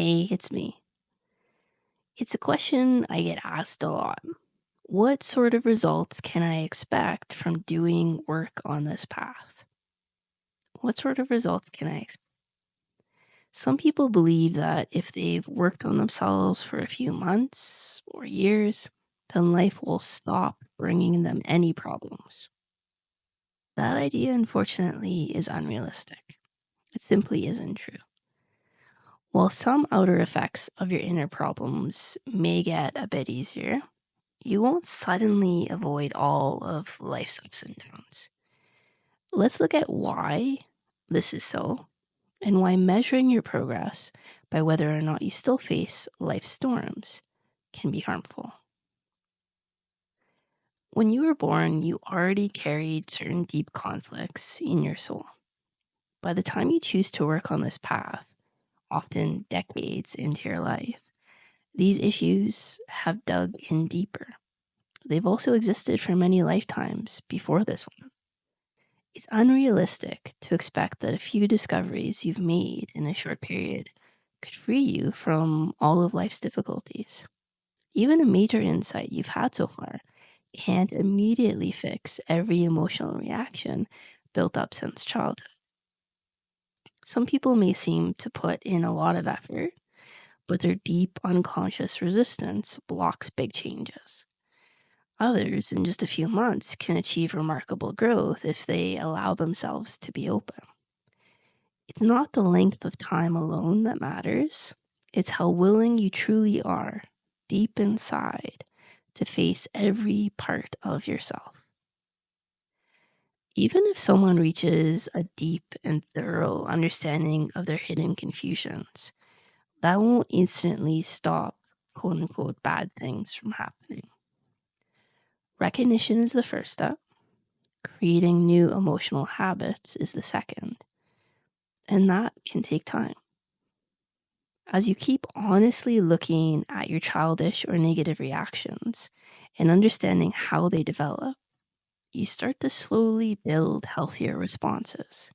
Hey, it's me. It's a question I get asked a lot. What sort of results can I expect from doing work on this path? What sort of results can I expect? Some people believe that if they've worked on themselves for a few months or years, then life will stop bringing them any problems. That idea, unfortunately, is unrealistic. It simply isn't true. While some outer effects of your inner problems may get a bit easier, you won't suddenly avoid all of life's ups and downs. Let's look at why this is so and why measuring your progress by whether or not you still face life's storms can be harmful. When you were born, you already carried certain deep conflicts in your soul. By the time you choose to work on this path, often decades into your life, these issues have dug in deeper. They've also existed for many lifetimes before this one. It's unrealistic to expect that a few discoveries you've made in a short period could free you from all of life's difficulties. Even a major insight you've had so far can't immediately fix every emotional reaction built up since childhood. Some people may seem to put in a lot of effort, but their deep unconscious resistance blocks big changes. Others, in just a few months, can achieve remarkable growth if they allow themselves to be open. It's not the length of time alone that matters. It's how willing you truly are, deep inside, to face every part of yourself. Even if someone reaches a deep and thorough understanding of their hidden confusions, that won't instantly stop quote unquote bad things from happening. Recognition is the first step. Creating new emotional habits is the second. And that can take time. As you keep honestly looking at your childish or negative reactions and understanding how they develop, you start to slowly build healthier responses.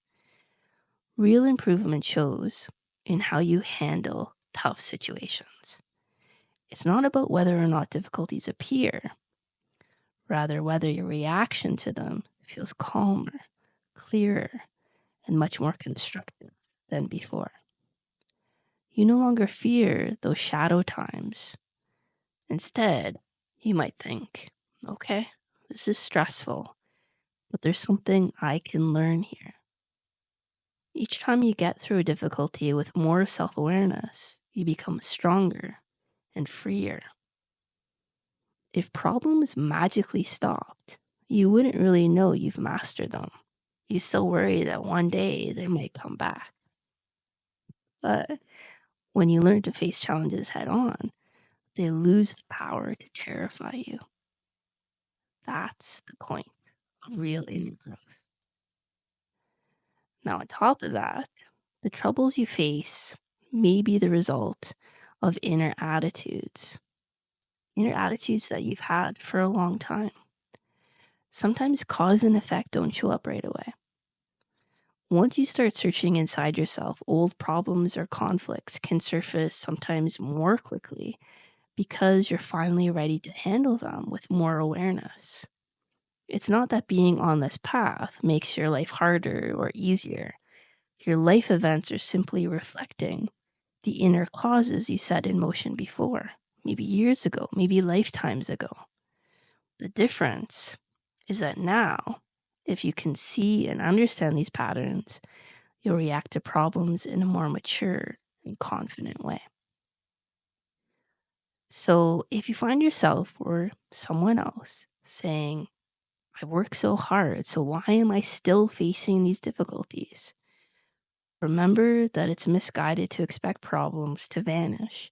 Real improvement shows in how you handle tough situations. It's not about whether or not difficulties appear, rather whether your reaction to them feels calmer, clearer, and much more constructive than before. You no longer fear those shadow times. Instead, you might think, okay, this is stressful, but there's something I can learn here. Each time you get through a difficulty with more self-awareness, you become stronger and freer. If problems magically stopped, you wouldn't really know you've mastered them. You still worry that one day they might come back. But when you learn to face challenges head on, they lose the power to terrify you. That's the point of real inner growth. Now, on top of that, the troubles you face may be the result of inner attitudes that you've had for a long time. Sometimes cause and effect don't show up right away. Once you start searching inside yourself, old problems or conflicts can surface sometimes more quickly because you're finally ready to handle them with more awareness. It's not that being on this path makes your life harder or easier. Your life events are simply reflecting the inner causes you set in motion before, maybe years ago, maybe lifetimes ago. The difference is that now, if you can see and understand these patterns, you'll react to problems in a more mature and confident way. So if you find yourself or someone else saying, I've worked so hard, so why am I still facing these difficulties? Remember that it's misguided to expect problems to vanish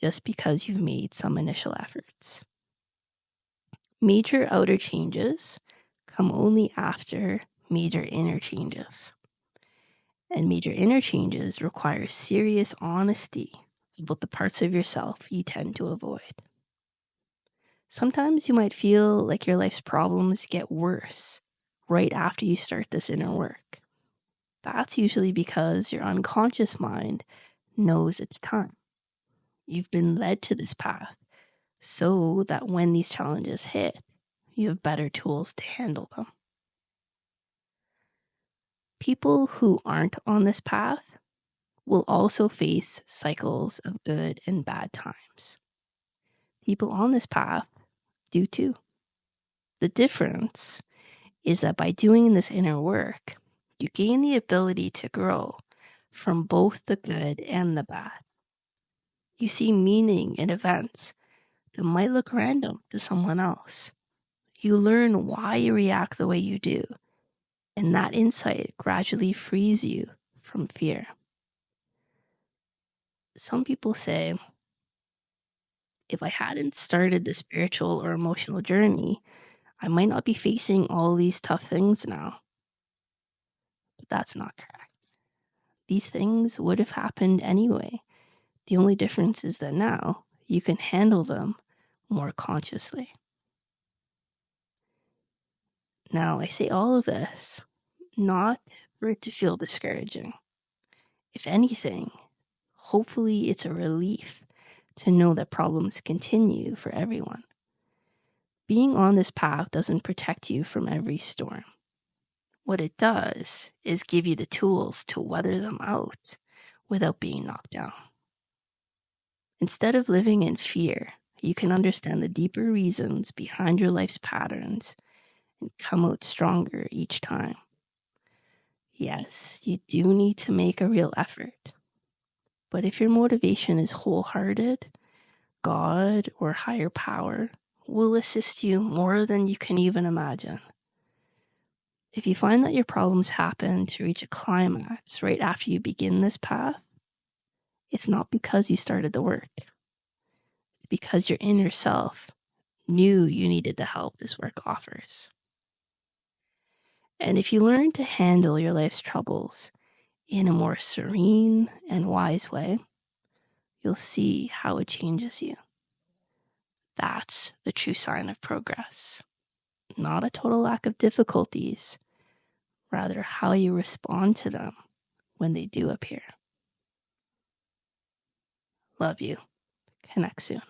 just because you've made some initial efforts. Major outer changes come only after major inner changes. And major inner changes require serious honesty about the parts of yourself you tend to avoid. Sometimes you might feel like your life's problems get worse right after you start this inner work. That's usually because your unconscious mind knows it's time. You've been led to this path so that when these challenges hit, you have better tools to handle them. People who aren't on this path will also face cycles of good and bad times. People on this path do too. The difference is that by doing this inner work, you gain the ability to grow from both the good and the bad. You see meaning in events that might look random to someone else. You learn why you react the way you do, and that insight gradually frees you from fear. Some people say, if I hadn't started the spiritual or emotional journey, I might not be facing all these tough things now. But that's not correct. These things would have happened anyway. The only difference is that now you can handle them more consciously. Now, I say all of this not for it to feel discouraging. If anything, hopefully it's a relief to know that problems continue for everyone. Being on this path doesn't protect you from every storm. What it does is give you the tools to weather them out without being knocked down. Instead of living in fear, you can understand the deeper reasons behind your life's patterns and come out stronger each time. Yes, you do need to make a real effort. But if your motivation is wholehearted, God or higher power will assist you more than you can even imagine. If you find that your problems happen to reach a climax right after you begin this path, it's not because you started the work. It's because your inner self knew you needed the help this work offers. And if you learn to handle your life's troubles in a more serene and wise way, you'll see how it changes you. That's the true sign of progress. Not a total lack of difficulties, rather how you respond to them when they do appear. Love you. Connect soon.